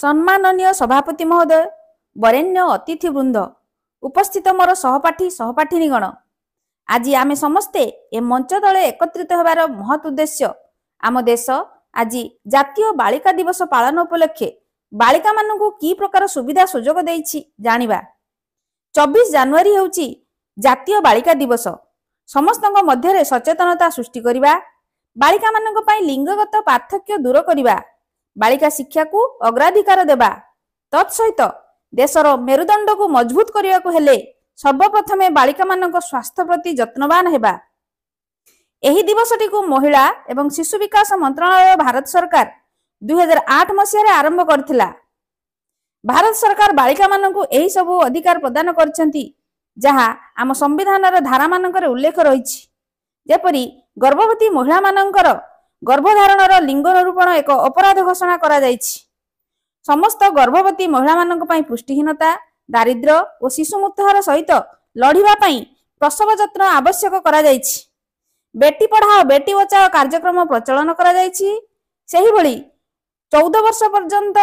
सम्माननीय सभापति महोदय, वरेण्य अतिथिवृंद, उपस्थित मोर सहपाठी सहपाठिनीगण, आज आमे समस्ते ए मंच तले एकत्रित होबार महत् उद्देश्य आम देश आज जातीय बालिका दिवस पालन उपलक्षे बालिका मानकु की प्रकार सुविधा सुजोग देइछि जानिबा। 24 जनवरी हेउछि जातीय बालिका दिवस। समस्तक मध्यरे सचेतनता सृष्टि करिबा, बालिका मानक पई लिंगगत पार्थक्य दूर करिबा, बालिका शिक्षा को अग्राधिकार देबा, तत्सहित देशर मेरुदंड को मजबूत करिया को हेले सर्वप्रथमे बालिका मानक स्वास्थ्य प्रति जत्नवान हेबा। एही दिवसटी को महिला एवं शिशु विकास मंत्रालय भारत सरकार 2008 मसीह आरंभ करथिला। भारत सरकार बालिका मानकु एही सबु अधिकार प्रदान करछंती जहा आम संविधान धारा मानकर उल्लेख रहिछि। जेपरि गर्भवती महिला मानकर गर्भधारणर लिंग निरूपण एक अपराध घोषणा करा जाइछि। समस्त गर्भवती महिला मानक पई पुष्टिहीनता, दारिद्र्य और शिशु मृत्युहार सहित लड़िबा पई प्रसव जत्न आवश्यक करा जाइछि। बेटी पढ़ाओ बेटी बचाओ कार्यक्रम प्रचलन करा जाइछि। सेही भली 14 वर्ष पर्यंत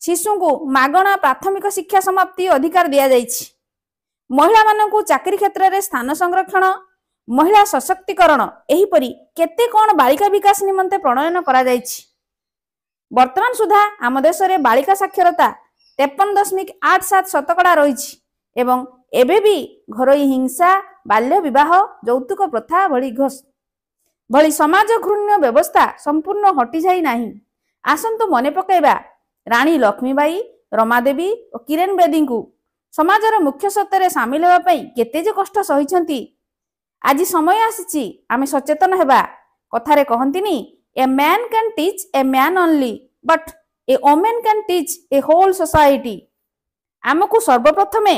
शिशु को मागणा प्राथमिक शिक्षा समाप्ति अधिकार दिया जाइछि। महिला मानकु चाकरी क्षेत्र में स्थान संरक्षण, महिला सशक्तिकरण एहीपरि केते कोन बालिका विकास निमंते प्रणयन करा जाइछि। वर्तमान सुधा आम देश में बालिका साक्षरता 53.87% रही एवं एबे भी घरोई हिंसा, बाल्य विवाह, यौतुक प्रथा भली समाज घृण्य व्यवस्था संपूर्ण हटि जाई नाही। आसंतु मने पकाइबा रानी लक्ष्मीबाई, रमादेवी और किरण बेदी को समाजर मुख्य सत्तर सामिल होगा पई केते जे कष्ट सहिछंती। आज समय आसीछि आमे सचेतन हेबा। कथारे कहंतिनी, a man can teach a man only but a women can teach a whole society. आमको सर्वप्रथमे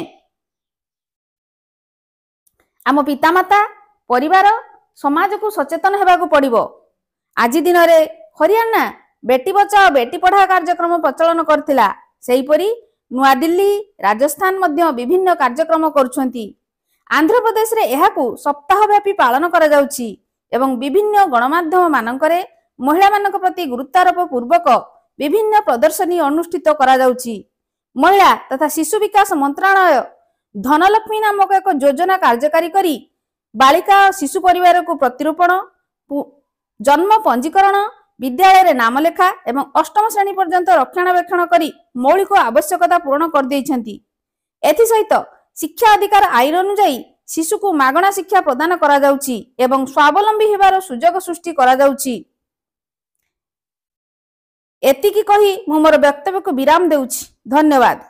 आम पितामाता, परिवार, समाज को सचेतन हेबाकू पड़िबो। आज दिन रे हरियाणा बेटी बचाओ बेटी पढ़ाओ कार्यक्रम प्रचलन करथिला। सेहीपरि नुआ दिल्ली, राजस्थान मध्य विभिन्न कार्यक्रम करुछंती। आंध्र प्रदेश रे एहाकू सप्ताहव्यापी पालन करा जाउछि एवं विभिन्न गणमाध्यम मानकरे महिला मानक प्रति गुरुत्वारोप पूर्वक विभिन्न प्रदर्शनी अनुष्ठित करा जाउछि। महिला तथा शिशु विकास मंत्रालय धनलक्ष्मी नामक एक योजना कार्यकारी करी बालिका शिशु परिवार को प्रतिरूपण, जन्म पंजीकरण, विद्यालय नाम लेखा एवं 8म श्रेणी पर्यंत रक्षणाबेक्षण करी मौलिक आवश्यकता पूर्ण कर दैछंती। एथि सहित शिक्षा अधिकार आईन अनुଯାयी शिशु को मागणा शिक्षा प्रदान करा जाउछि एवं स्वावलंबी हेबार सुजोग सृष्टि करा जाउछि। एतिकी कही मु मोर वक्तव्य को विराम देउछि। धन्यवाद।